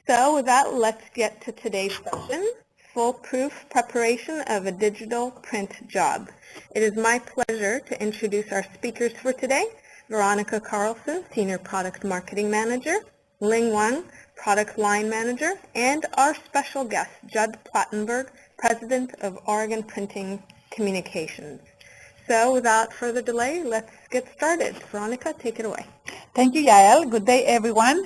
So with that, let's get to today's session, Foolproof Preparation of a Digital Print Job. It is my pleasure to introduce our speakers for today, Veronica Carlson, Senior Product Marketing Manager, Ling Wang, Product Line Manager, and our special guest, Judd Plattenberg, President of Oregon Printing Communications. So without further delay, let's get started. Veronica, take it away. Thank you, Yael. Good day, everyone.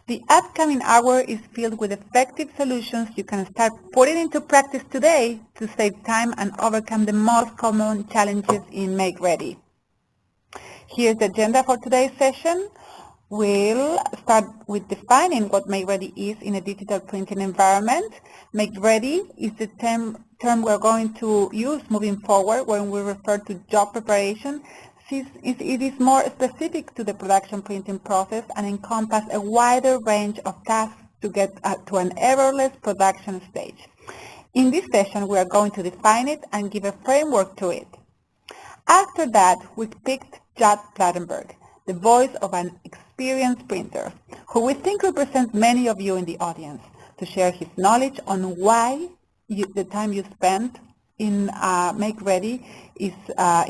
The upcoming hour is filled with effective solutions you can start putting into practice today to save time and overcome the most common challenges in Makeready. Here's the agenda for today's session. We'll start with defining what Makeready is in a digital printing environment. Makeready is the term we're going to use moving forward when we refer to job preparation. It is more specific to the production printing process and encompasses a wider range of tasks to get to an errorless production stage. In this session, we are going to define it and give a framework to it. After that, we picked Judd Plattenberg, the voice of an experienced printer, who we think represents many of you in the audience, to share his knowledge on why the time you spent in Makeready is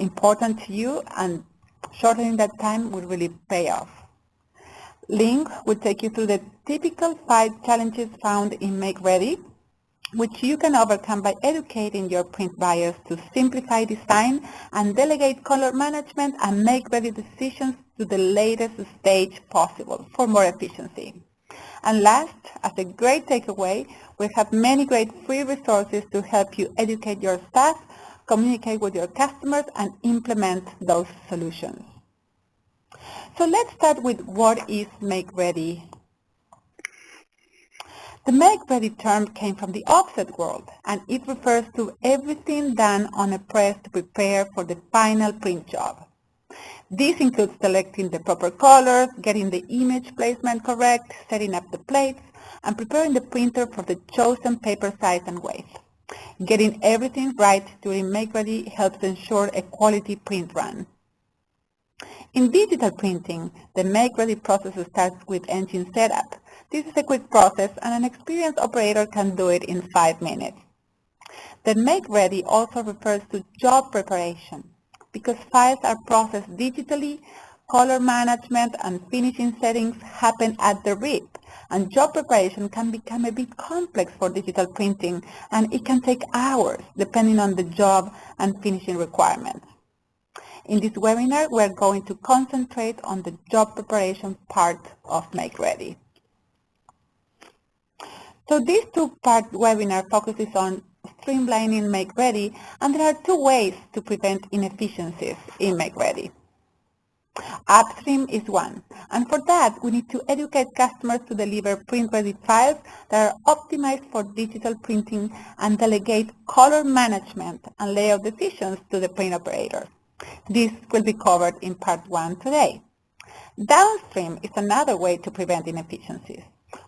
important to you, and shortening that time will really pay off. Ling will take you through the typical 5 challenges found in Makeready, which you can overcome by educating your print buyers to simplify design and delegate color management and Makeready decisions to the latest stage possible for more efficiency. And last, as a great takeaway, we have many great free resources to help you educate your staff, communicate with your customers, and implement those solutions. So let's start with what is Makeready. The Makeready term came from the offset world, and it refers to everything done on a press to prepare for the final print job. This includes selecting the proper colors, getting the image placement correct, setting up the plates, and preparing the printer for the chosen paper size and weight. Getting everything right during Makeready helps ensure a quality print run. In digital printing, the Makeready process starts with engine setup. This is a quick process, and an experienced operator can do it in 5 minutes. The Makeready also refers to job preparation. Because files are processed digitally, color management and finishing settings happen at the RIP, and job preparation can become a bit complex for digital printing, and it can take hours depending on the job and finishing requirements. In this webinar, we're going to concentrate on the job preparation part of Makeready. So this 2-part webinar focuses on streamlining Makeready, and there are 2 ways to prevent inefficiencies in Makeready. Upstream is one, and for that we need to educate customers to deliver print-ready files that are optimized for digital printing and delegate color management and layout decisions to the print operator. This will be covered in part 1 today. Downstream is another way to prevent inefficiencies.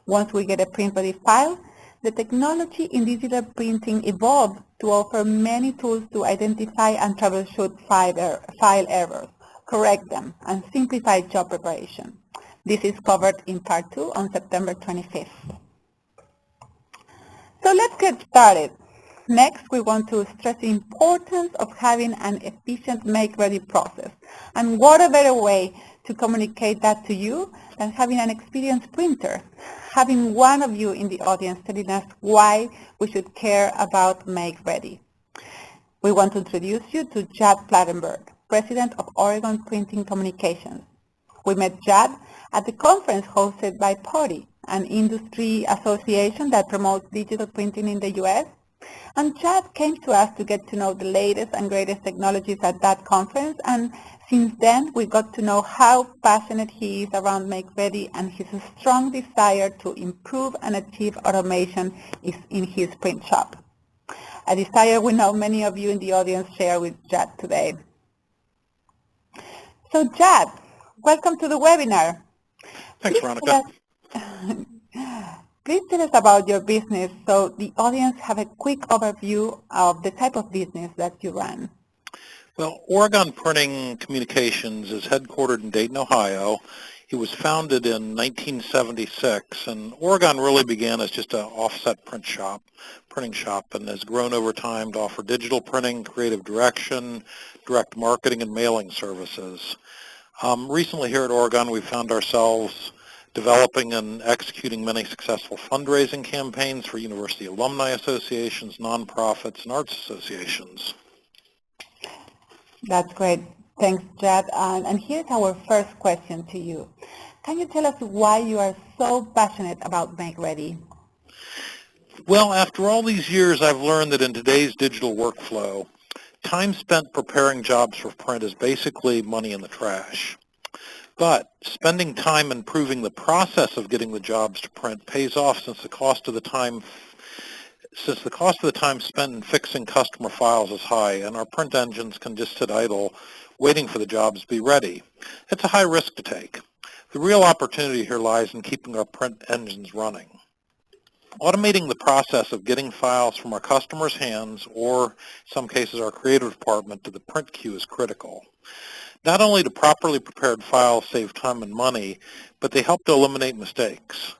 Once we get a print-ready file, the technology in digital printing evolved to offer many tools to identify and troubleshoot file errors, correct them, and simplify job preparation. This is covered in part 2 on September 25th. So let's get started. Next, we want to stress the importance of having an efficient Makeready process. And what a better way to communicate that to you than having an experienced printer, having one of you in the audience telling us why we should care about Makeready. We want to introduce you to Judd Plattenberg, President of Oregon Printing Communications. We met Judd at the conference hosted by PODI, an industry association that promotes digital printing in the U.S., and Judd came to us to get to know the latest and greatest technologies at that conference, and since then we got to know how passionate he is around Makeready and his strong desire to improve and achieve automation is in his print shop. A desire we know many of you in the audience share with Judd today. So Judd, welcome to the webinar. Thanks, Veronica. Please tell us about your business so the audience have a quick overview of the type of business that you run. Well, Oregon Printing Communications is headquartered in Dayton, Ohio, It was founded in 1976, and Oregon really began as just an offset printing shop, and has grown over time to offer digital printing, creative direction, direct marketing, and mailing services. Recently here at Oregon, we found ourselves developing and executing many successful fundraising campaigns for university alumni associations, nonprofits, and arts associations. That's great. Thanks, Jad. And here's our first question to you. Can you tell us why you are so passionate about Makeready? Well, after all these years, I've learned that in today's digital workflow, time spent preparing jobs for print is basically money in the trash. But spending time improving the process of getting the jobs to print pays off since the cost of the time spent in fixing customer files is high, and our print engines can just sit idle waiting for the jobs to be ready. It's a high risk to take. The real opportunity here lies in keeping our print engines running. Automating the process of getting files from our customers' hands, or in some cases our creative department, to the print queue is critical. Not only do properly prepared files save time and money, but they help to eliminate mistakes.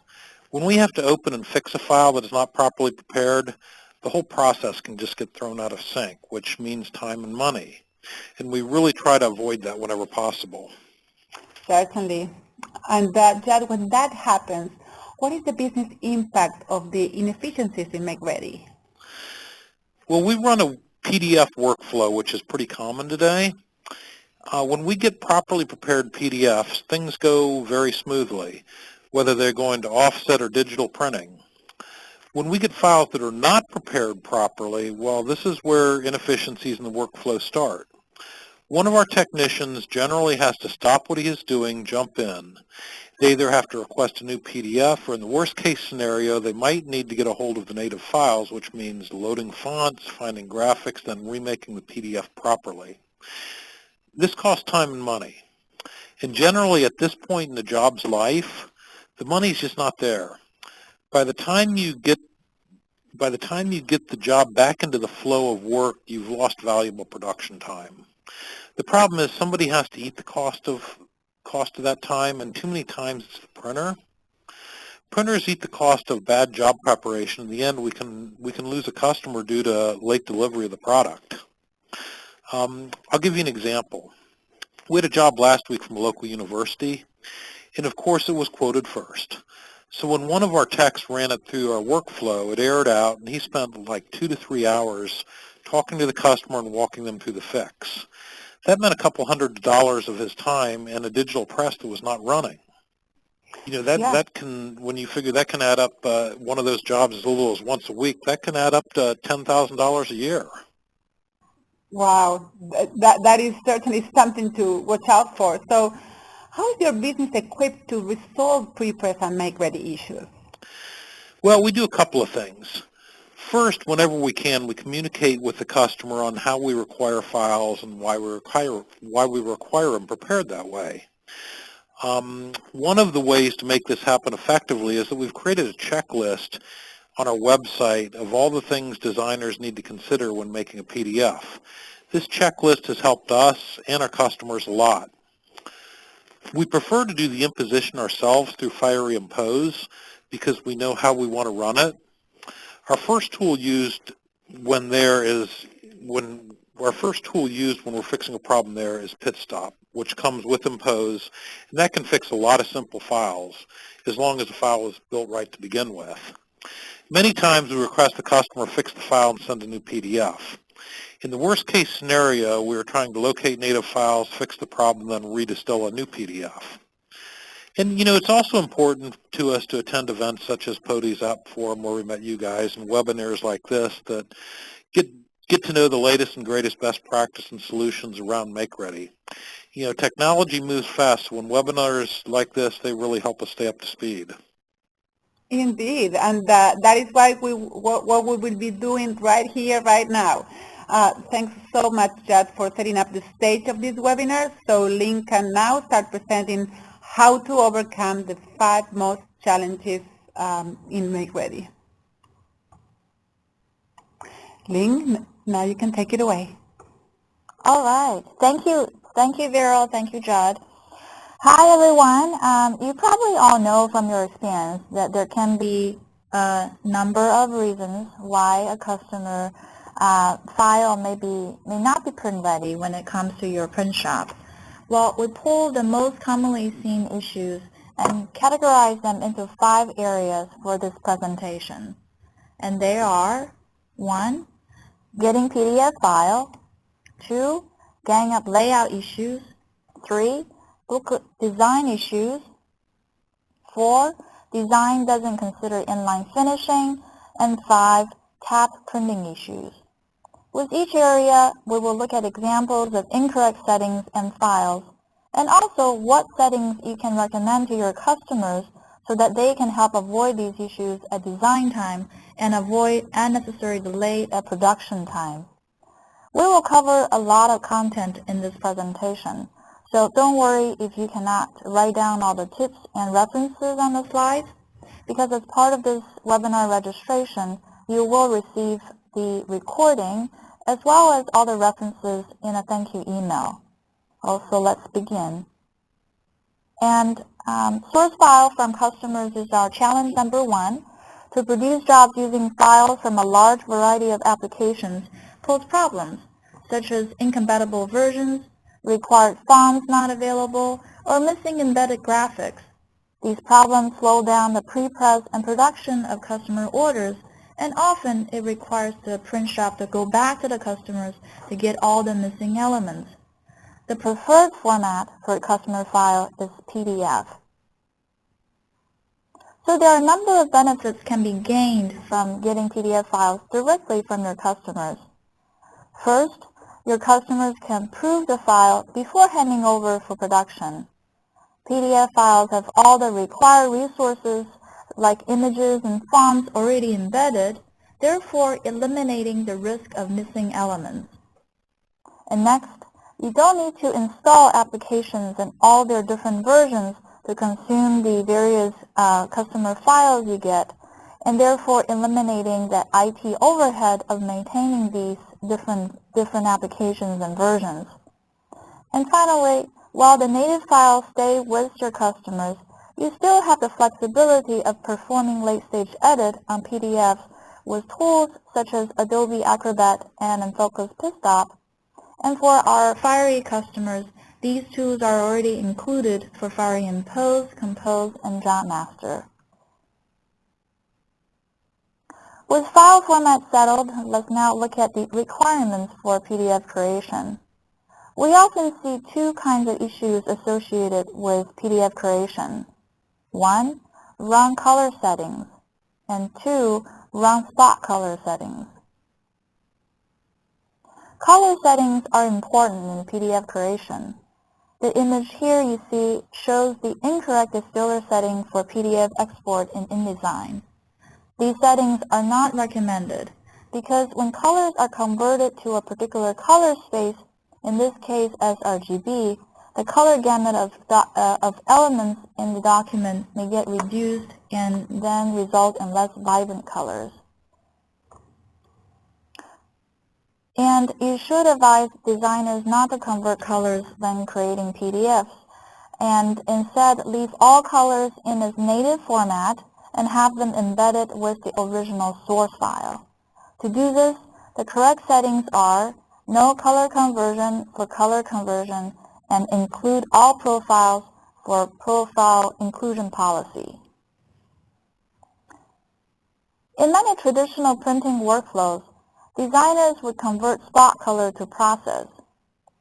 When we have to open and fix a file that is not properly prepared, the whole process can just get thrown out of sync, which means time and money. And we really try to avoid that whenever possible. Certainly. And Jad, when that happens, what is the business impact of the inefficiencies in Makeready? Well, we run a PDF workflow, which is pretty common today. When we get properly prepared PDFs, things go very smoothly, whether they're going to offset or digital printing. When we get files that are not prepared properly, well, this is where inefficiencies in the workflow start. One of our technicians generally has to stop what he is doing, jump in. They either have to request a new PDF, or in the worst case scenario, they might need to get a hold of the native files, which means loading fonts, finding graphics, then remaking the PDF properly. This costs time and money. And generally, at this point in the job's life, the money's just not there. By the time you get the job back into the flow of work, you've lost valuable production time. The problem is somebody has to eat the cost of that time, and too many times it's the printer. Printers eat the cost of bad job preparation. In the end, we can lose a customer due to late delivery of the product. I'll give you an example. We had a job last week from a local university, and of course it was quoted first. So when one of our techs ran it through our workflow, it errored out, and he spent like 2 to 3 hours talking to the customer and walking them through the fix. That meant a couple $100 of his time and a digital press that was not running. You know, that can, when you figure that can add up, one of those jobs as little as once a week, that can add up to $10,000 a year. Wow, that is certainly something to watch out for. So how is your business equipped to resolve pre-press and make-ready issues? Well, we do a couple of things. First, whenever we can, we communicate with the customer on how we require files and why we require them prepared that way. One of the ways to make this happen effectively is that we've created a checklist on our website of all the things designers need to consider when making a PDF. This checklist has helped us and our customers a lot. We prefer to do the imposition ourselves through Fiery Impose because we know how we want to run it. Our first tool used when we're fixing a problem there is PitStop, which comes with Impose, and that can fix a lot of simple files as long as the file is built right to begin with. Many times we request the customer fix the file and send a new PDF. In the worst case scenario, we are trying to locate native files, fix the problem, then redistill a new PDF. And, you know, it's also important to us to attend events such as Pody's App Forum, where we met you guys, and webinars like this that get to know the latest and greatest best practice and solutions around Makeready. You know, technology moves fast. When webinars like this, they really help us stay up to speed. Indeed, and that is why what we will be doing right here, right now. Thanks so much, Jad, for setting up the stage of this webinar. So Lynn can now start presenting how to overcome the 5 most challenges in Makeready. Lynn, now you can take it away. All right. Thank you, Viral. Thank you, Jad. Hi everyone. You probably all know from your experience that there can be a number of reasons why a customer file may not be print ready when it comes to your print shop. Well, we pulled the most commonly seen issues and categorized them into 5 areas for this presentation. And they are 1. Getting PDF file, 2. Getting up layout issues, 3. Booklet design issues, 4. Design doesn't consider inline finishing, and 5. Tab printing issues. With each area, we will look at examples of incorrect settings and files, and also what settings you can recommend to your customers so that they can help avoid these issues at design time and avoid unnecessary delay at production time. We will cover a lot of content in this presentation, so don't worry if you cannot write down all the tips and references on the slides, because as part of this webinar registration, you will receive the recording as well as all the references in a thank you email. Also, let's begin. And source file from customers is our challenge number 1. To produce jobs using files from a large variety of applications pose problems, such as incompatible versions, required fonts not available, or missing embedded graphics. These problems slow down the pre-press and production of customer orders, and often it requires the print shop to go back to the customers to get all the missing elements. The preferred format for a customer file is PDF. So there are a number of benefits can be gained from getting PDF files directly from your customers. First, your customers can prove the file before handing over for production. PDF files have all the required resources like images and fonts already embedded, therefore eliminating the risk of missing elements. And next, you don't need to install applications and all their different versions to consume the various customer files you get, and therefore eliminating the IT overhead of maintaining these different applications and versions. And finally, while the native files stay with your customers, you still have the flexibility of performing late-stage edit on PDFs with tools such as Adobe Acrobat and Infocus Pistop. And for our Fiery customers, these tools are already included for Fiery Impose, Compose, and JotMaster. With file format settled, let's now look at the requirements for PDF creation. We often see 2 kinds of issues associated with PDF creation. 1, wrong color settings, and 2, wrong spot color settings. Color settings are important in PDF creation. The image here you see shows the incorrect distiller setting for PDF export in InDesign. These settings are not recommended because when colors are converted to a particular color space, in this case as RGB, the color gamut of elements in the document may get reduced and then result in less vibrant colors. And you should advise designers not to convert colors when creating PDFs, and instead leave all colors in its native format and have them embedded with the original source file. To do this, the correct settings are no color conversion for color conversion and include all profiles for profile inclusion policy. In many traditional printing workflows, designers would convert spot color to process.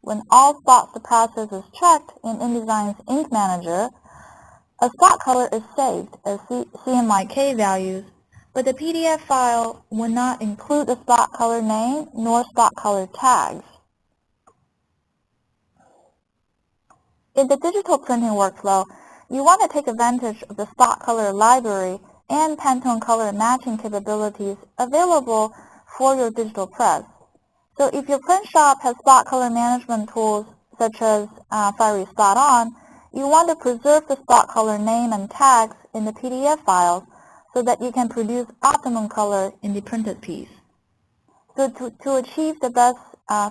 When all spots to process is checked in InDesign's Ink Manager, a spot color is saved as CMYK values, but the PDF file will not include the spot color name nor spot color tags. In the digital printing workflow, you want to take advantage of the spot color library and Pantone color matching capabilities available for your digital press. So if your print shop has spot color management tools such as Fiery Spot On, you want to preserve the spot color name and tags in the PDF files so that you can produce optimum color in the printed piece. So to achieve the best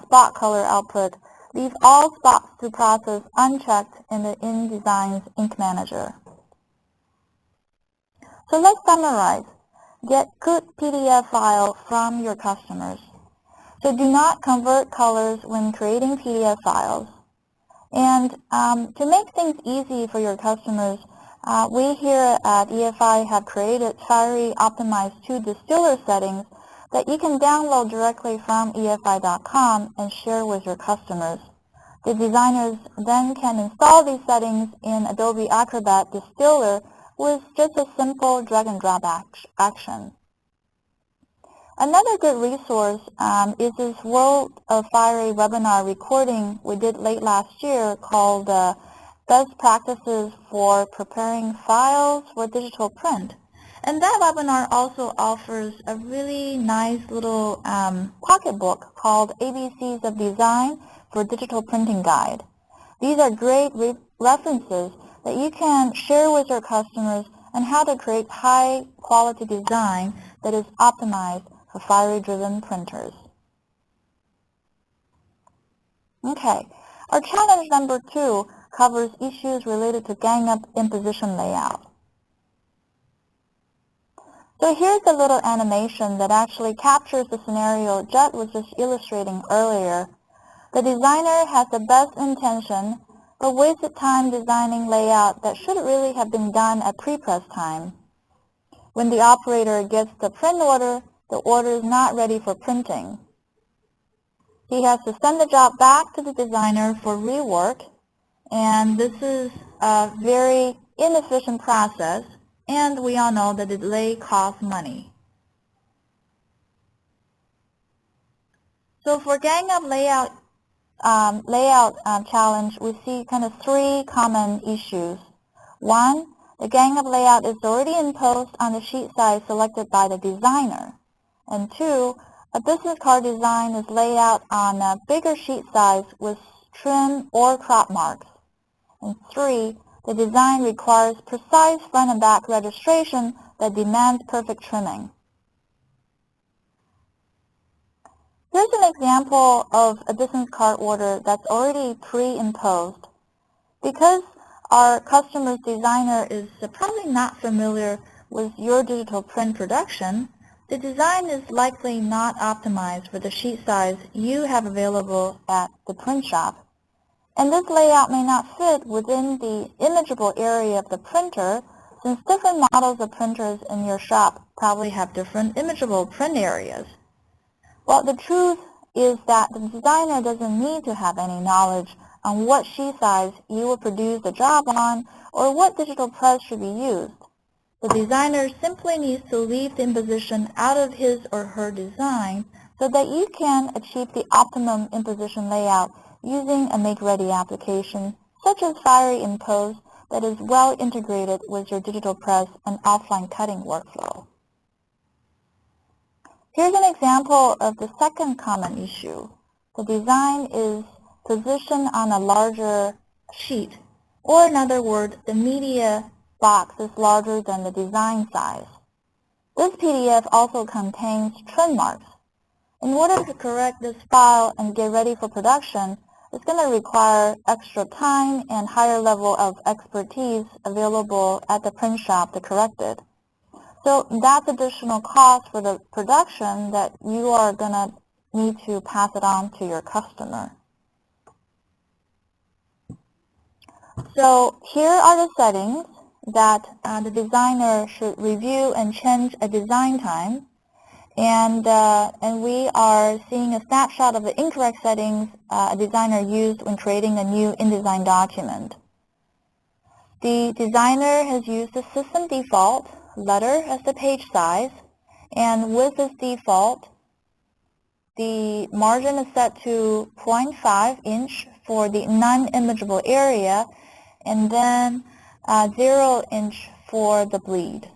spot color output, Leave all spots to process unchecked in the InDesign's Ink Manager. So let's summarize. Get good PDF file from your customers. So do not convert colors when creating PDF files. And to make things easy for your customers, we here at EFI have created Fiery Optimized 2 distiller settings that you can download directly from EFI.com and share with your customers. The designers then can install these settings in Adobe Acrobat Distiller with just a simple drag and drop action. Another good resource is this World of Fiery webinar recording we did late last year called Best Practices for Preparing Files for Digital Print. And that webinar also offers a really nice little pocketbook called ABCs of Design for Digital Printing Guide. These are great references that you can share with your customers on how to create high-quality design that is optimized for Fiery-driven printers. Okay, our challenge number 2 covers issues related to gang-up imposition layout. So here's a little animation that actually captures the scenario Jet was just illustrating earlier. The designer has the best intention, but wasted time designing layout that should really have been done at pre-press time. When the operator gets the print order, the order is not ready for printing. He has to send the job back to the designer for rework, and this is a very inefficient process, and we all know that the delay costs money. So for gang-up layout challenge, we see kind of 3 common issues. 1, the gang-up layout is already imposed on the sheet size selected by the designer. And 2, a business card design is laid out on a bigger sheet size with trim or crop marks. And 3, the design requires precise front and back registration that demands perfect trimming. Here's an example of a business card order that's already pre-imposed. Because our customer's designer is probably not familiar with your digital print production, the design is likely not optimized for the sheet size you have available at the print shop. And this layout may not fit within the imageable area of the printer, since different models of printers in your shop probably have different imageable print areas. Well, the truth is that the designer doesn't need to have any knowledge on what sheet size you will produce the job on or what digital press should be used. The designer simply needs to leave the imposition out of his or her design so that you can achieve the optimum imposition layout using a Makeready application, such as Fiery Impose, that is well integrated with your digital press and offline cutting workflow. Here's an example of the second common issue. The design is positioned on a larger sheet, or in other words, the media box is larger than the design size. This PDF also contains trim marks. In order to correct this file and get ready for production, it's going to require extra time and higher level of expertise available at the print shop to correct it. So that's additional cost for the production that you are going to need to pass it on to your customer. So here are the settings that the designer should review and change at design time. And we are seeing a snapshot of the incorrect settings a designer used when creating a new InDesign document. The designer has used the system default letter as the page size, and with this default, the margin is set to 0.5 inch for the non-imageable area, and then 0 inch for the bleed.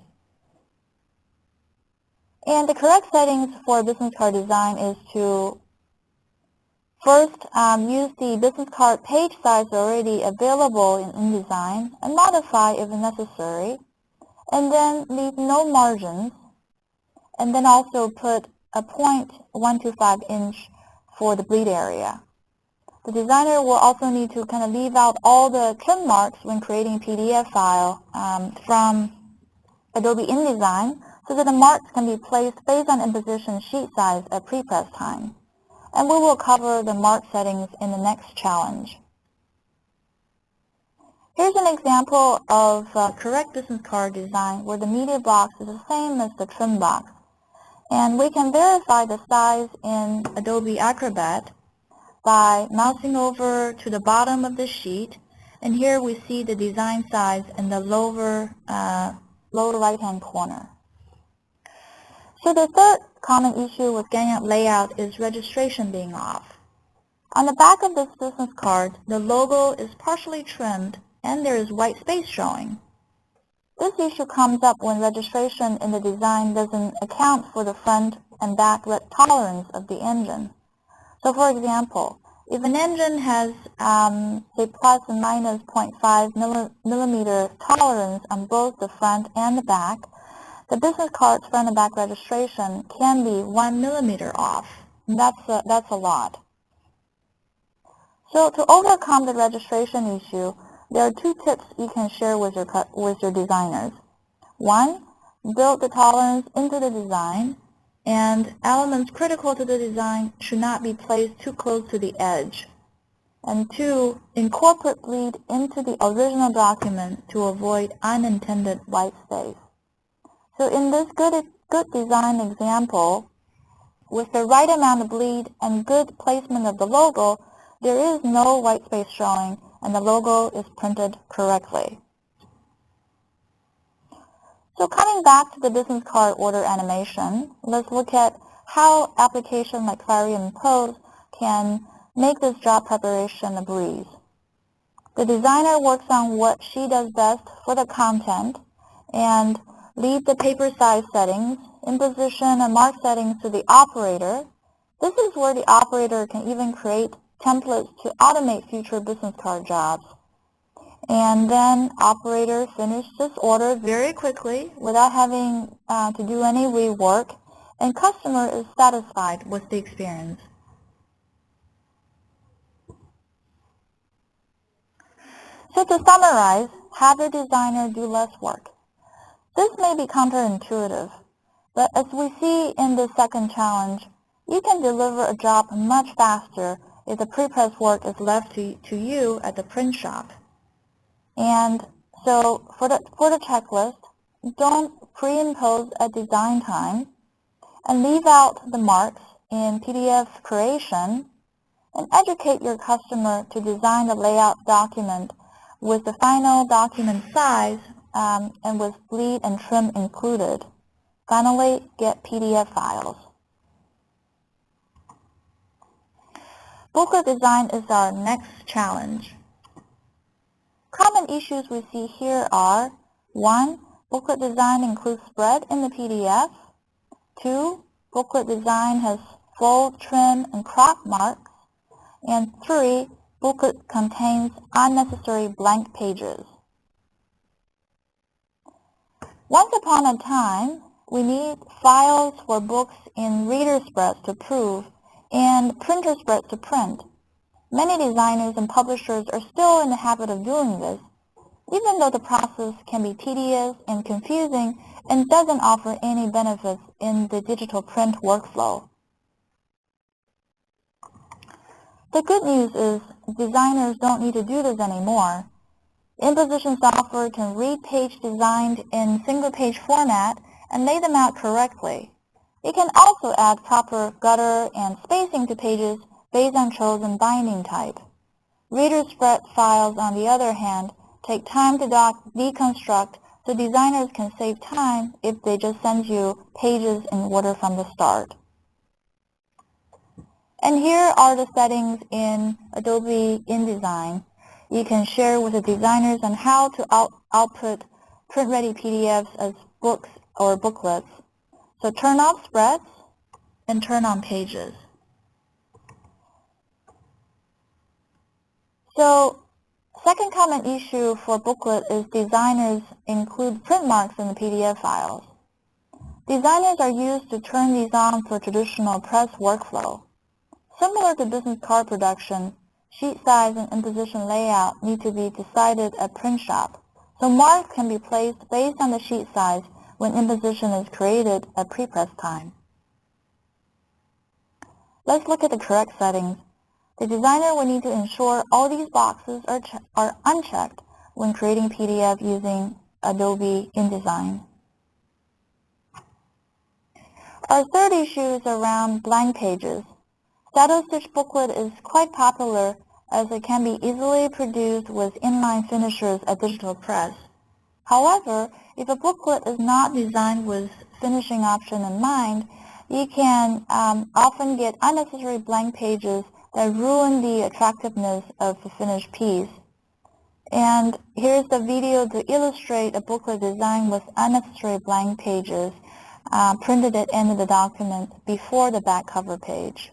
And the correct settings for business card design is to first use the business card page size already available in InDesign and modify if necessary, and then leave no margins, and then also put a 0.125 inch for the bleed area. the designer will also need to kind of leave out all the trim marks when creating a PDF file from Adobe InDesign so that the marks can be placed based on imposition sheet size at prepress time. And we will cover the mark settings in the next challenge. Here's an example of correct business card design where the media box is the same as the trim box. And we can verify the size in Adobe Acrobat by mousing over to the bottom of the sheet. And here we see the design size in the lower right-hand corner. So the third common issue with getting out layout is registration being off. On the back of this business card, the logo is partially trimmed and there is white space showing. This issue comes up when registration in the design doesn't account for the front and back tolerance of the engine. So for example, if an engine has say plus and minus 0.5 millimeter tolerance on both the front and the back, the business card's front and back registration can be 1 millimeter off. And that's a lot. So to overcome the registration issue, there are two tips you can share with your designers. One, build the tolerance into the design, and elements critical to the design should not be placed too close to the edge. And two, incorporate bleed into the original document to avoid unintended white space. So in this good design example, with the right amount of bleed and good placement of the logo, there is no white space showing and the logo is printed correctly. So coming back to the business card order animation, let's look at how application like Clarion Pose can make this job preparation a breeze. The designer works on what she does best for the content and leave the paper size settings, imposition and mark settings to the operator. This is where the operator can even create templates to automate future business card jobs. And then operator finish this order very quickly without having to do any rework, and customer is satisfied with the experience. So to summarize, have your designer do less work. This may be counterintuitive, but as we see in the second challenge, you can deliver a job much faster if the pre-press work is left to you at the print shop. And so for the checklist, don't pre-impose at design time and leave out the marks in PDF creation, and educate your customer to design the layout document with the final document size and with bleed and trim included. Finally, get PDF files. Booklet design is our next challenge. Common issues we see here are: 1. Booklet design includes spread in the PDF. 2. Booklet design has fold, trim, and crop marks. And 3. Booklet contains unnecessary blank pages. Once upon a time, we need files for books in reader spreads to prove and printer spreads to print. Many designers and publishers are still in the habit of doing this, even though the process can be tedious and confusing and doesn't offer any benefits in the digital print workflow. The good news is designers don't need to do this anymore. Imposition software can read pages designed in single-page format and lay them out correctly. It can also add proper gutter and spacing to pages based on chosen binding type. Reader spread files, on the other hand, take time to deconstruct, so designers can save time if they just send you pages in order from the start. And here are the settings in Adobe InDesign. You can share with the designers on how to output print-ready PDFs as books or booklets. So turn off spreads and turn on pages. So second common issue for booklet is designers include print marks in the PDF files. Designers are used to turn these on for traditional press workflow. Similar to business card production, sheet size and imposition layout need to be decided at print shop. So marks can be placed based on the sheet size when imposition is created at prepress time. Let's look at the correct settings. The designer will need to ensure all these boxes are unchecked when creating PDF using Adobe InDesign. Our third issue is around blank pages. Saddle Stitch Booklet is quite popular as it can be easily produced with inline finishers at digital press. However, if a booklet is not designed with finishing option in mind, you can often get unnecessary blank pages that ruin the attractiveness of the finished piece. And here's the video to illustrate a booklet design with unnecessary blank pages printed at the end of the document before the back cover page.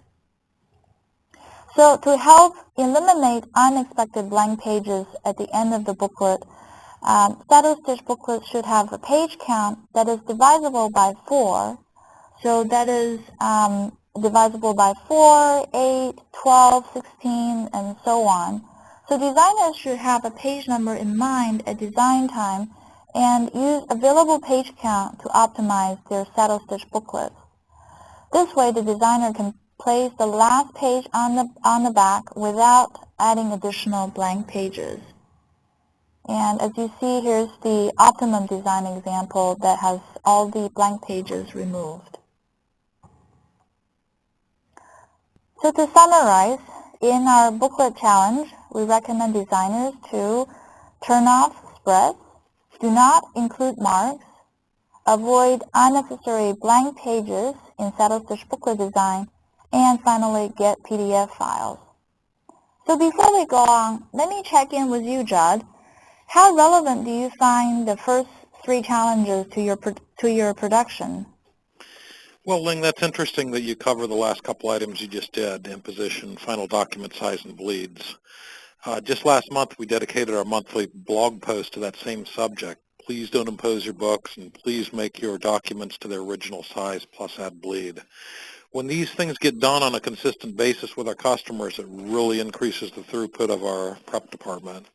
So to help eliminate unexpected blank pages at the end of the booklet, Saddle Stitch Booklet should have a page count that is divisible by 4. So that is divisible by 4, 8, 12, 16, and so on. So designers should have a page number in mind at design time and use available page count to optimize their Saddle Stitch booklets. This way the designer can place the last page on the back without adding additional blank pages. And as you see, here's the optimum design example that has all the blank pages removed. So to summarize, in our booklet challenge, we recommend designers to turn off spreads, do not include marks, avoid unnecessary blank pages in Saddle Stitch booklet design, and finally get PDF files. So before we go on, let me check in with you, Judd. How relevant do you find the first 3 challenges to your production? Well, Ling, that's interesting that you cover the last couple items you just did, imposition, final document size, and bleeds. Just last month, we dedicated our monthly blog post to that same subject. Please don't impose your books, and please make your documents to their original size plus add bleed. When these things get done on a consistent basis with our customers, it really increases the throughput of our prep department.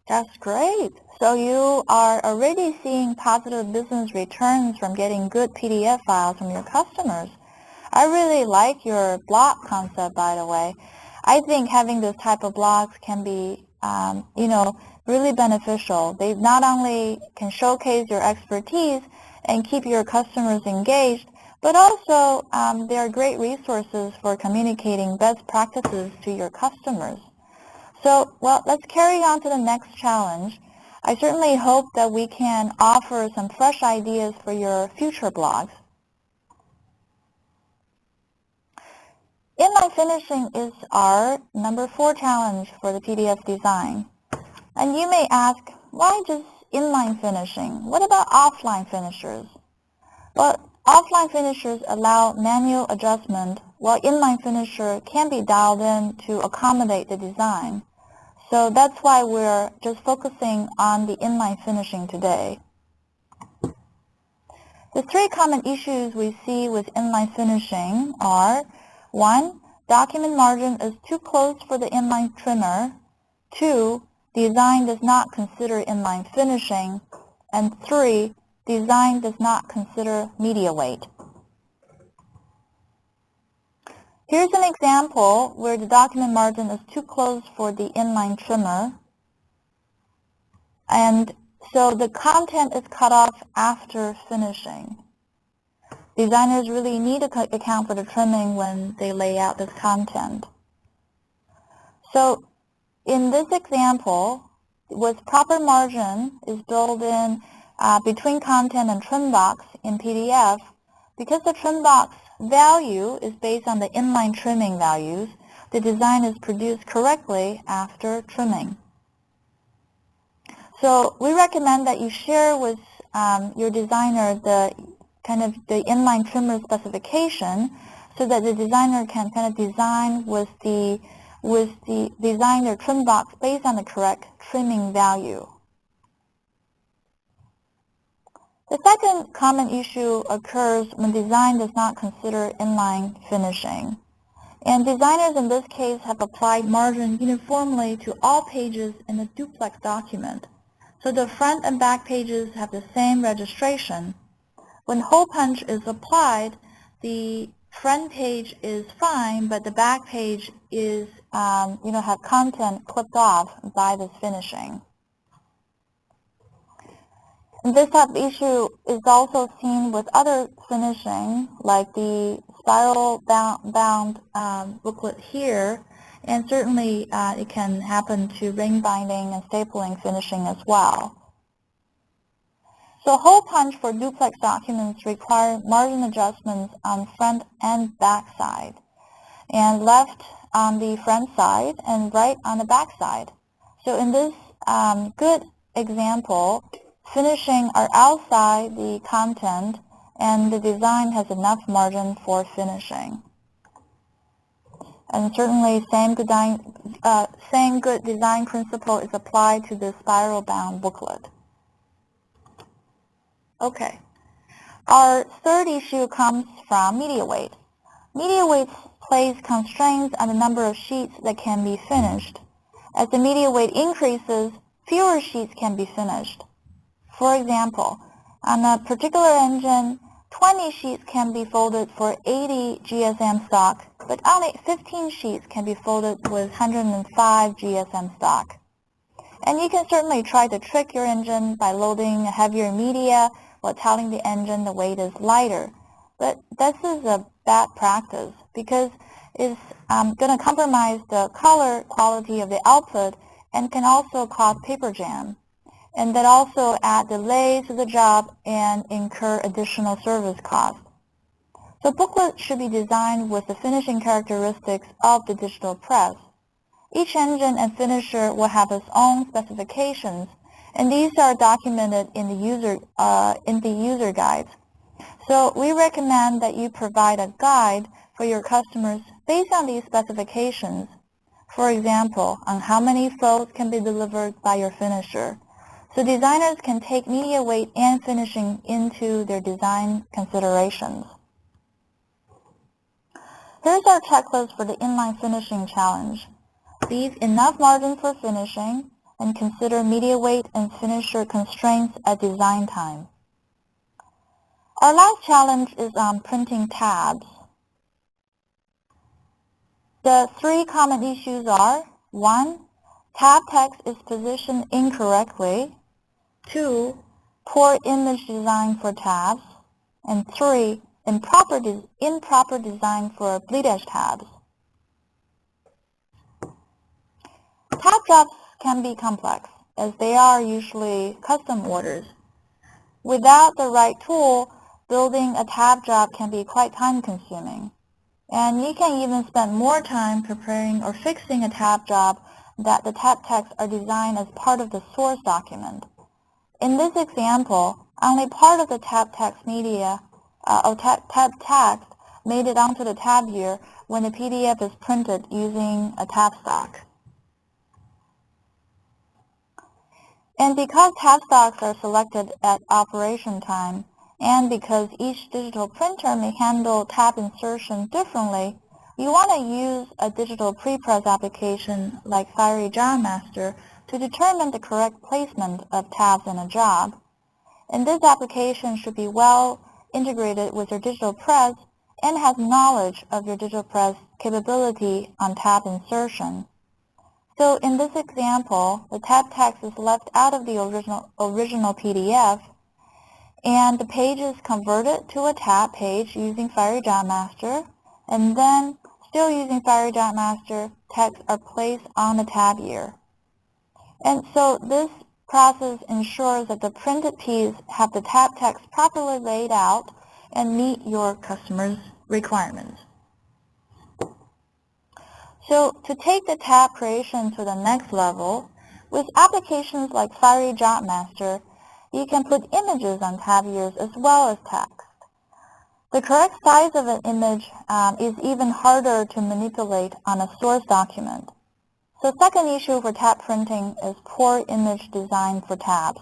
That's great. So you are already seeing positive business returns from getting good PDF files from your customers. I really like your blog concept, by the way. I think having this type of blogs can be, really beneficial. They not only can showcase your expertise and keep your customers engaged, but also they are great resources for communicating best practices to your customers. So, well, let's carry on to the next challenge. I certainly hope that we can offer some fresh ideas for your future blogs. Inline finishing is our number 4 challenge for the PDF design. And you may ask, why just inline finishing? What about offline finishers? Well, offline finishers allow manual adjustment, while inline finisher can be dialed in to accommodate the design. So that's why we're just focusing on the inline finishing today. The 3 common issues we see with inline finishing are 1. Document margin is too close for the inline trimmer. 2. Design does not consider inline finishing. And 3. Design does not consider media weight. Here's an example where the document margin is too close for the inline trimmer. And so the content is cut off after finishing. Designers really need to account for the trimming when they lay out this content. So in this example, with proper margin is built in between content and trim box in PDF, because the trim box value is based on the inline trimming values, the design is produced correctly after trimming. So we recommend that you share with your designer the inline trimmer specification so that the designer can kind of design with the designer trim box based on the correct trimming value. The second common issue occurs when design does not consider inline finishing. And designers in this case have applied margin uniformly to all pages in the duplex document. So the front and back pages have the same registration. When hole punch is applied, the front page is fine, but the back page is, have content clipped off by this finishing. This type of issue is also seen with other finishing, like the spiral bound booklet here, and certainly it can happen to ring binding and stapling finishing as well. So hole punch for duplex documents require margin adjustments on front and back side, and left on the front side and right on the back side. So in this good example, finishing are outside the content and the design has enough margin for finishing. And certainly same good design principle is applied to the spiral bound booklet. Okay. Our third issue comes from media weight. Media weight place constraints on the number of sheets that can be finished. As the media weight increases, fewer sheets can be finished. For example, on a particular engine, 20 sheets can be folded for 80 GSM stock, but only 15 sheets can be folded with 105 GSM stock. And you can certainly try to trick your engine by loading heavier media while telling the engine the weight is lighter. But this is a bad practice because it's going to compromise the color quality of the output and can also cause paper jam. And that also add delays to the job and incur additional service costs. So booklets should be designed with the finishing characteristics of the digital press. Each engine and finisher will have its own specifications, and these are documented in the user guides. So we recommend that you provide a guide for your customers based on these specifications. For example, on how many folds can be delivered by your finisher. So designers can take media weight and finishing into their design considerations. Here's our checklist for the inline finishing challenge. Leave enough margin for finishing and consider media weight and finisher constraints at design time. Our last challenge is on printing tabs. The three common issues are: 1. Tab text is positioned incorrectly. 2. Poor image design for tabs. And 3. Improper design for bleed edge tabs. Tab jobs can be complex, as they are usually custom orders. Without the right tool, building a tab job can be quite time-consuming. And you can even spend more time preparing or fixing a tab job that the tab texts are designed as part of the source document. In this example, only part of the tab text media or tab text made it onto the tab viewer when the PDF is printed using a tab stock. And because tab stocks are selected at operation time, and because each digital printer may handle tab insertion differently, you want to use a digital pre-press application like Fiery Job Master to determine the correct placement of tabs in a job. And this application should be well integrated with your digital press and has knowledge of your digital press capability on tab insertion. So in this example, the tab text is left out of the original PDF, and the page is converted to a tab page using Fiery Job Master, and then still using Fiery Job Master, texts are placed on the tab viewer. And so this process ensures that the printed piece have the tab text properly laid out and meet your customer's requirements. So to take the tab creation to the next level, with applications like Fiery Job Master, you can put images on tab viewers as well as text. The correct size of an image is even harder to manipulate on a source document. So second issue for tab printing is poor image design for tabs.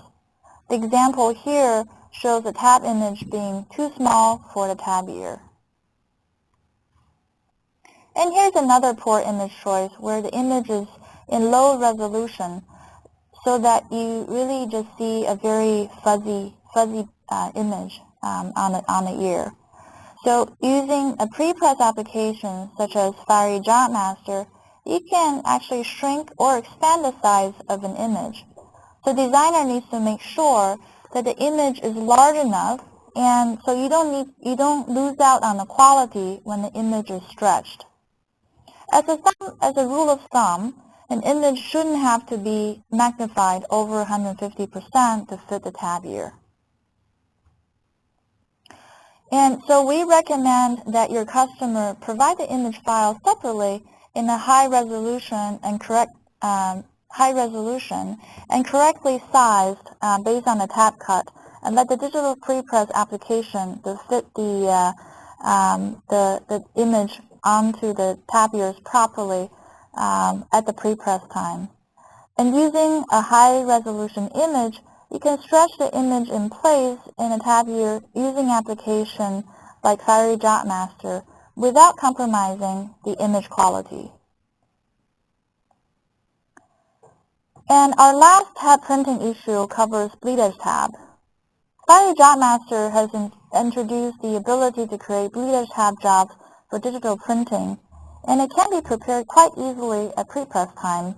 The example here shows a tab image being too small for the tab viewer. And here's another poor image choice where the image is in low resolution so that you really just see a very fuzzy image on the ear. So using a pre-press application such as Fiery Jot Master, you can actually shrink or expand the size of an image. So the designer needs to make sure that the image is large enough, and so you don't lose out on the quality when the image is stretched. As a rule of thumb, an image shouldn't have to be magnified over 150% to fit the tab ear. And so we recommend that your customer provide the image file separately in a high resolution and correctly sized based on the tab cut, and let the digital prepress application to fit the image onto the tab ears properly at the prepress time. And using a high resolution image, you can stretch the image in place in a tab ear using application like Fiery Jot Master without compromising the image quality. And our last tab printing issue covers bleed edge tab. Fiery Jot Master has introduced the ability to create bleed edge tab jobs for digital printing, and it can be prepared quite easily at prepress time.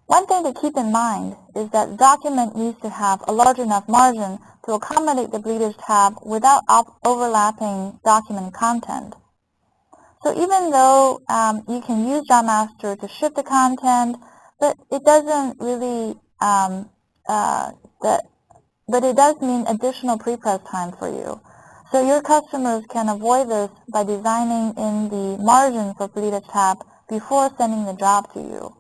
One thing to keep in mind is that the document needs to have a large enough margin to accommodate the bleed edge tab without overlapping document content. So even though you can use Jot Master to shift the content, but it doesn't really, but it does mean additional prepress time for you. So your customers can avoid this by designing in the margin for bleed edge tab before sending the job to you.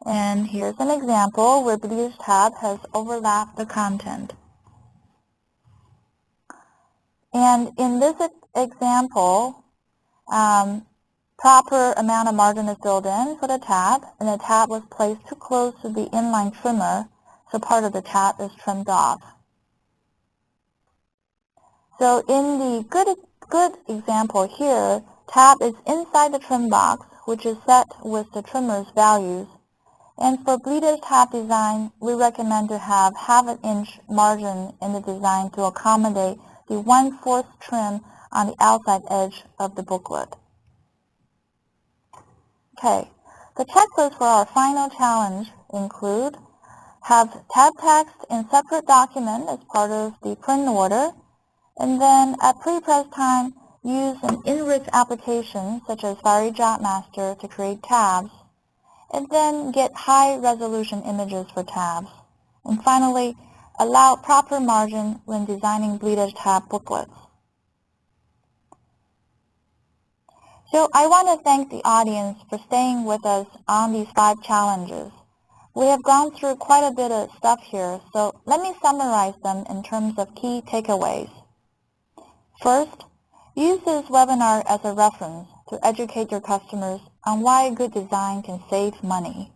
And here's an example where bleed edge tab has overlapped the content. And in this example, proper amount of margin is filled in for the tab, and the tab was placed too close to the inline trimmer, so part of the tab is trimmed off. So in the good example here, tab is inside the trim box, which is set with the trimmer's values. And for bleed edge tab design, we recommend to have half an inch margin in the design to accommodate the 1/4 trim on the outside edge of the booklet. Okay, the checklist for our final challenge include have tab text in separate document as part of the print order, and then at pre-press time, use an in-rip application such as Fiery Jot Master to create tabs, and then get high-resolution images for tabs. And finally, allow proper margin when designing bleed edge tab booklets. So I want to thank the audience for staying with us on these 5 challenges. We have gone through quite a bit of stuff here, so let me summarize them in terms of key takeaways. First, use this webinar as a reference to educate your customers on why good design can save money.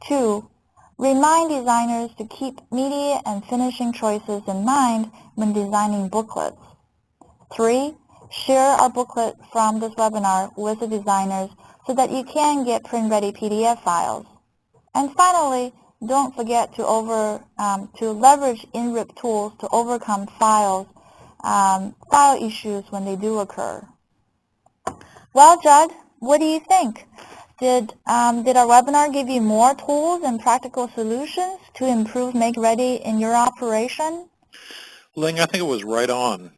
2, remind designers to keep media and finishing choices in mind when designing booklets. 3, share our booklet from this webinar with the designers so that you can get print-ready PDF files. And finally, don't forget to leverage in-rip tools to overcome file issues when they do occur. Well, Judd, what do you think? Did our webinar give you more tools and practical solutions to improve Makeready in your operation? Ling, I think it was right on.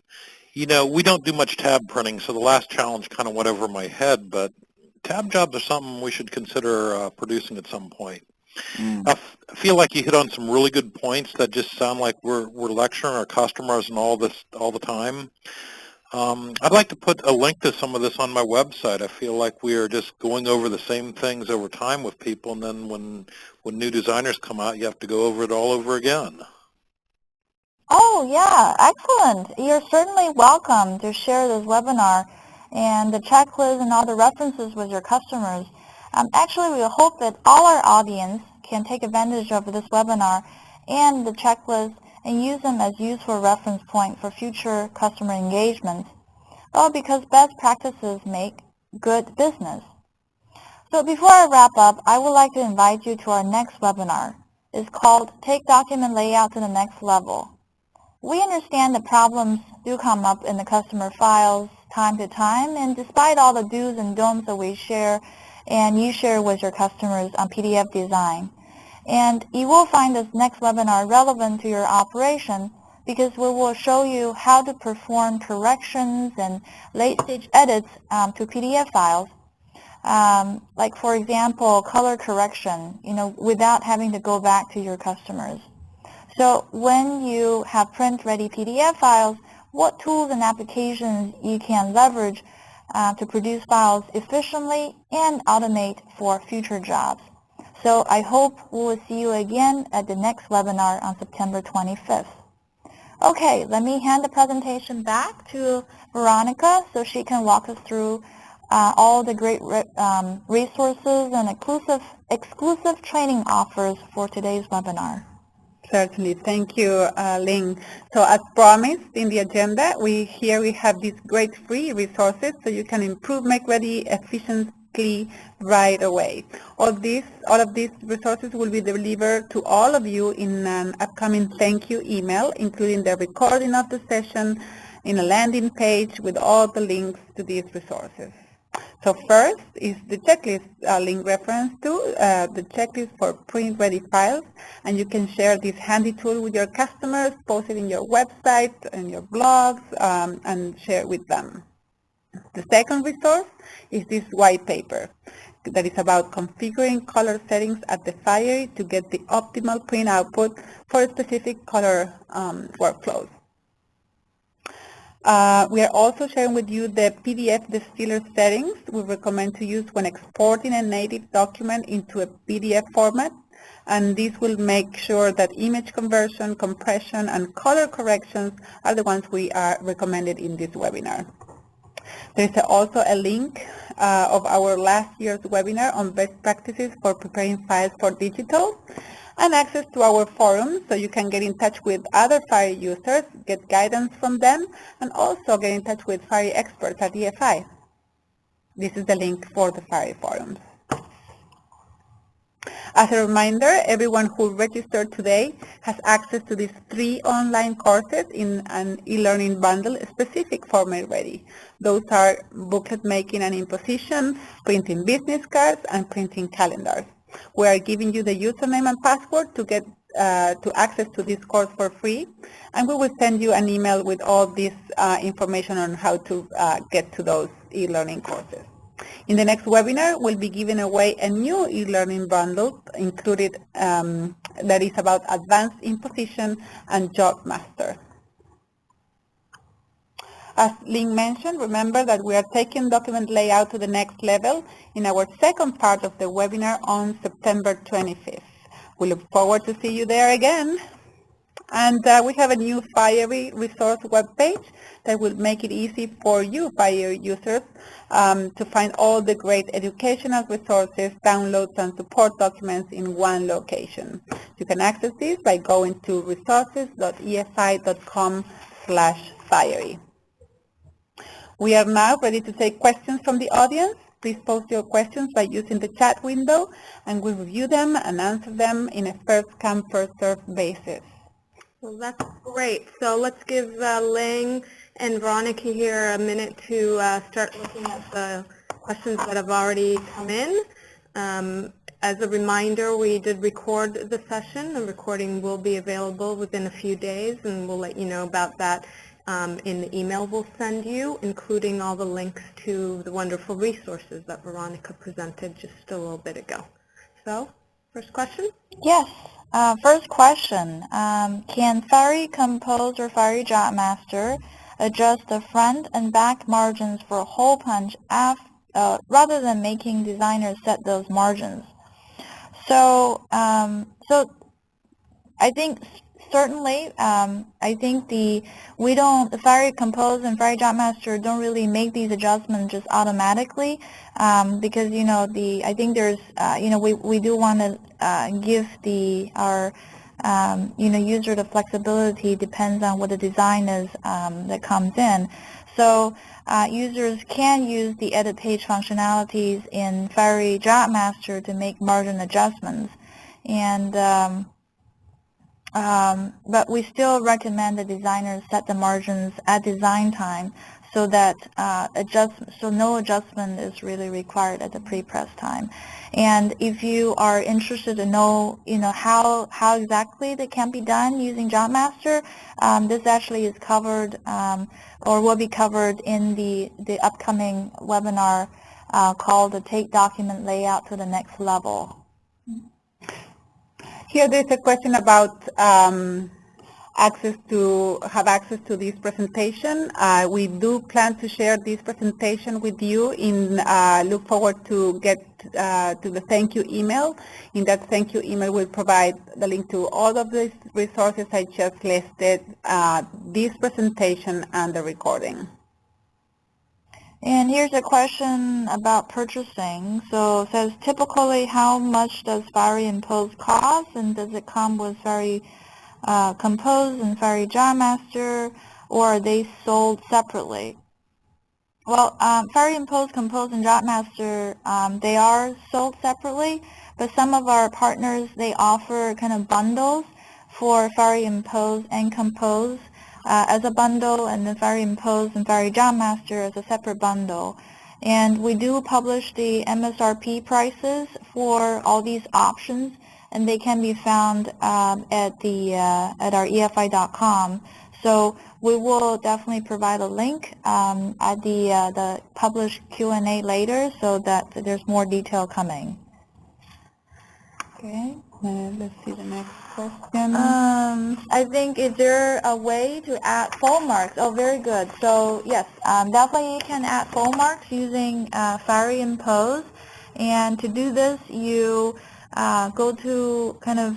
You know, we don't do much tab printing, so the last challenge kind of went over my head, but tab jobs are something we should consider producing at some point. I feel like you hit on some really good points that just sound like we're lecturing our customers and all this all the time. I'd like to put a link to some of this on my website. I feel like we are just going over the same things over time with people, and then when new designers come out, you have to go over it all over again. Oh, yeah, excellent. You're certainly welcome to share this webinar and the checklist and all the references with your customers. Actually, we hope that all our audience can take advantage of this webinar and the checklist and use them as useful reference point for future customer engagements. Well, because best practices make good business. So before I wrap up, I would like to invite you to our next webinar. It's called Take Document Layout to the Next Level. We understand that problems do come up in the customer files time to time, and despite all the do's and don'ts that we share and you share with your customers on PDF design. And you will find this next webinar relevant to your operation because we will show you how to perform corrections and late-stage edits to PDF files. Like, for example, color correction, without having to go back to your customers. So when you have print-ready PDF files, what tools and applications you can leverage to produce files efficiently and automate for future jobs. So I hope we will see you again at the next webinar on September 25th. Okay, let me hand the presentation back to Veronica so she can walk us through all the great resources and exclusive training offers for today's webinar. Certainly. Thank you, Ling. So as promised in the agenda, we have these great free resources so you can improve Makeready efficiently right away. All of these resources will be delivered to all of you in an upcoming thank you email, including the recording of the session in a landing page with all the links to these resources. So first is the checklist link reference to the checklist for print-ready files, and you can share this handy tool with your customers, post it in your website and your blogs, and share it with them. The second resource is this white paper that is about configuring color settings at the Fiery to get the optimal print output for specific color workflows. We are also sharing with you the PDF distiller settings we recommend to use when exporting a native document into a PDF format, and this will make sure that image conversion, compression, and color corrections are the ones we are recommended in this webinar. There is also a link of our last year's webinar on best practices for preparing files for digital, and access to our forum so you can get in touch with other Fiery users, get guidance from them, and also get in touch with Fiery experts at EFI. This is the link for the Fiery forums. As a reminder, everyone who registered today has access to these 3 online courses in an e-learning bundle specific for Makeready. Those are booklet making and imposition, printing business cards, and printing calendars. We are giving you the username and password to get to access to this course for free, and we will send you an email with all this information on how to get to those e-learning courses. In the next webinar, we'll be giving away a new e-learning bundle included that is about advanced imposition and job master. As Ling mentioned, remember that we are taking document layout to the next level in our second part of the webinar on September 25th. We look forward to see you there again. And we have a new Fiery resource webpage that will make it easy for you, Fiery users, to find all the great educational resources, downloads, and support documents in one location. You can access this by going to resources.efi.com/Fiery. We are now ready to take questions from the audience. Please post your questions by using the chat window, and we'll review them and answer them in a first-come, first-served basis. Well, that's great. So let's give Ling and Veronica here a minute to start looking at the questions that have already come in. As a reminder, we did record the session. The recording will be available within a few days, and we'll let you know about that in the email we'll send you, including all the links to the wonderful resources that Veronica presented just a little bit ago. So, first question? Yes. First question. Can Fiery Compose or Fiery Job Master adjust the front and back margins for a hole punch rather than making designers set those margins? So, I think certainly, I think the Fiery Compose and Fiery Job Master don't really make these adjustments just automatically, because I think there's we do want to give our user the flexibility depends on what the design is that comes in. So users can use the edit page functionalities in Fiery Job Master to make margin adjustments. And but we still recommend the designers set the margins at design time so that no adjustment is really required at the pre-press time. And if you are interested to know, how exactly that can be done using Job Master, this actually is covered or will be covered in the upcoming webinar called the Take Document Layout to the Next Level. Here there's a question about access to this presentation. We do plan to share this presentation with you look forward to get to the thank you email. In that thank you email we'll provide the link to all of these resources I just listed, this presentation and the recording. And here's a question about purchasing. So it says, typically how much does Fiery Impose cost, and does it come with Fiery Compose and Fiery Job Master, or are they sold separately? Well, Fiery Impose, Compose, and Job Master, they are sold separately, but some of our partners, they offer kind of bundles for Fiery Impose and Compose as a bundle, and then Fiery Impose and Fiery Job Master as a separate bundle. And we do publish the MSRP prices for all these options, and they can be found at our EFI.com. So we will definitely provide a link at the published Q&A later, so that there's more detail coming. Okay. Let's see the next question. I think, is there a way to add fold marks? Oh, very good. So yes, definitely you can add fold marks using Fiery Impose. And to do this, you go to kind of,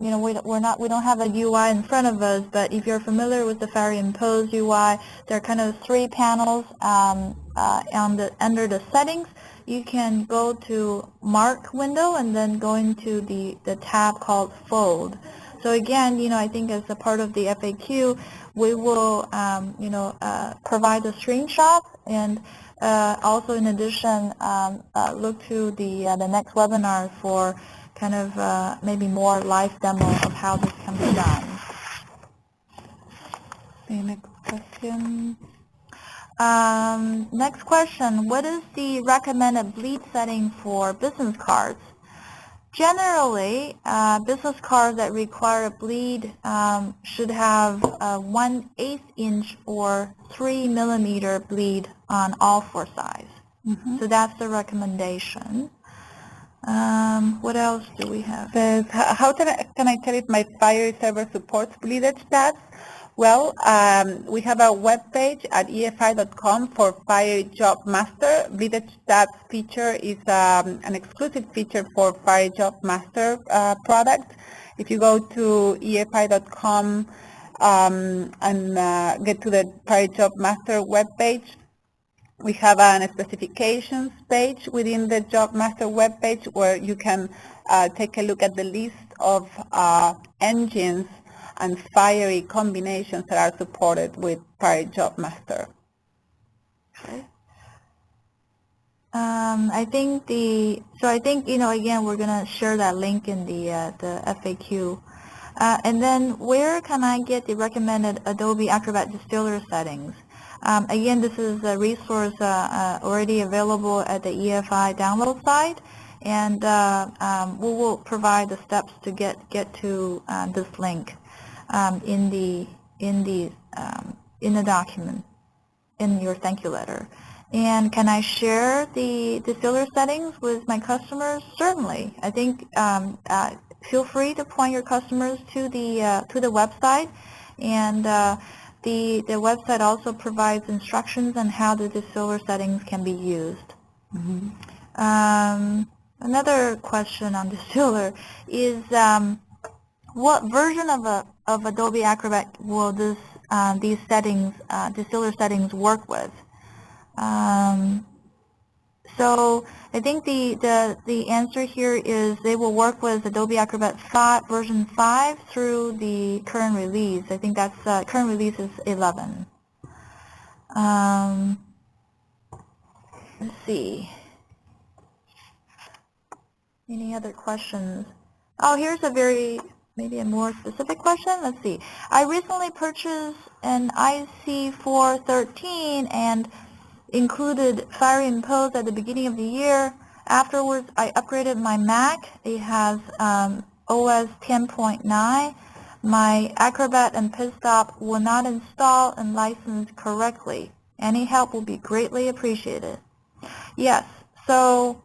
we don't have a UI in front of us, but if you're familiar with the Fiery Impose UI, there are kind of 3 panels under the settings. You can go to Mark window and then go into the tab called Fold. So again, I think as a part of the FAQ, we will, provide a screenshot, and also in addition, look to the next webinar for kind of maybe more live demo of how this can be done. The next question. Next question, what is the recommended bleed setting for business cards? Generally, business cards that require a bleed should have a 1/8 inch or 3 millimeter bleed on all 4 sides. So that's the recommendation. What else do we have? Says, how can I tell if my Fiery server supports bleeded stats? Well, we have a web page at EFI.com for Fiery Job Master. Bleeded stats feature is an exclusive feature for Fiery Job Master product. If you go to EFI.com and get to the Fiery Job Master web page, we have a specifications page within the Job Master web page where you can take a look at the list of engines and Fiery combinations that are supported with Fiery Job Master. Okay. I think again, we're going to share that link in the FAQ. And then where can I get the recommended Adobe Acrobat Distiller settings? Again, this is a resource already available at the EFI download site, and we will provide the steps to get to this link in the document, in your thank you letter. And can I share the distiller settings with my customers? Certainly. I think feel free to point your customers to the website, and the website also provides instructions on how the distiller settings can be used. Another question on distiller is what version of Adobe Acrobat will these settings, distiller settings, work with? So I think the answer here is they will work with Adobe Acrobat 5, version 5 through the current release. I think that's current release is 11. Let's see. Any other questions? Oh, here's maybe a more specific question. Let's see. I recently purchased an IC413 and included Fire Impose at the beginning of the year. Afterwards, I upgraded my Mac. It has OS 10.9. My Acrobat and Pistop will not install and license correctly. Any help will be greatly appreciated. Yes, so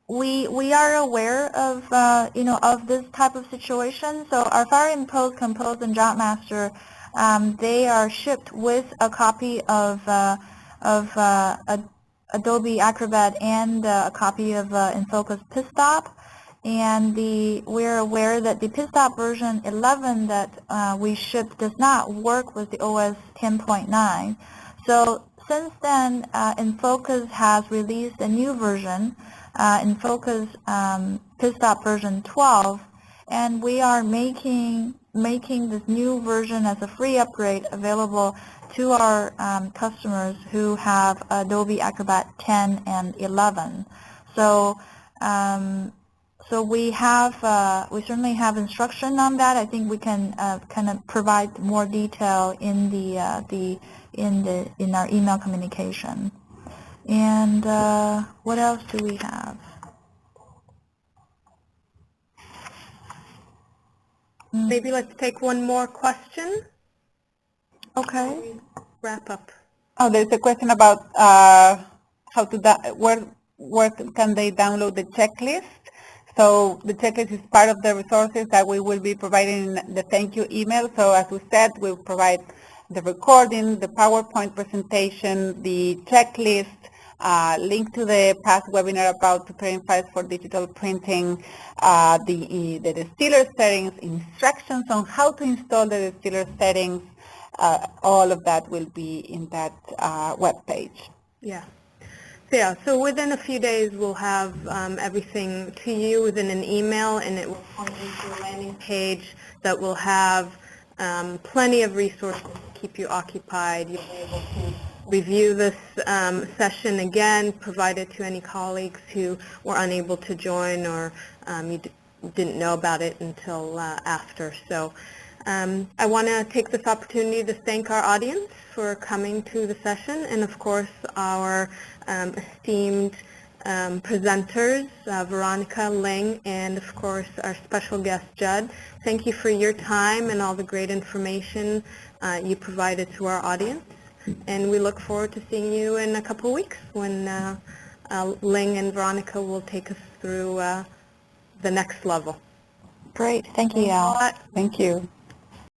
we are aware of of this type of situation. So our Fire Impose, Compose, and Job Master, they are shipped with a copy of Adobe Acrobat and a copy of InFocus Pistop. And we're aware that the Pistop version 11 that we shipped does not work with the OS 10.9. So since then, InFocus has released a new version, InFocus Pistop version 12, and we are making this new version as a free upgrade available to our customers who have Adobe Acrobat 10 and 11. So we certainly have instruction on that. I think we can kind of provide more detail in our email communication. And what else do we have? Maybe let's take one more question. Okay. Wrap up. Oh, there's a question about where can they download the checklist. So the checklist is part of the resources that we will be providing in the thank you email. So as we said, we'll provide the recording, the PowerPoint presentation, the checklist, link to the past webinar about preparing files for digital printing, the distiller settings, instructions on how to install the distiller settings. All of that will be in that web page. Yeah. So within a few days, we'll have everything to you within an email, and it will point into a landing page that will have plenty of resources to keep you occupied. You'll be able to review this session again, provide it to any colleagues who were unable to join or you didn't know about it until after. So I want to take this opportunity to thank our audience for coming to the session, and of course our esteemed presenters, Veronica, Ling, and of course our special guest, Judd. Thank you for your time and all the great information you provided to our audience. And we look forward to seeing you in a couple of weeks when Ling and Veronica will take us through the next level. Great. Thank you, Al. Thank you.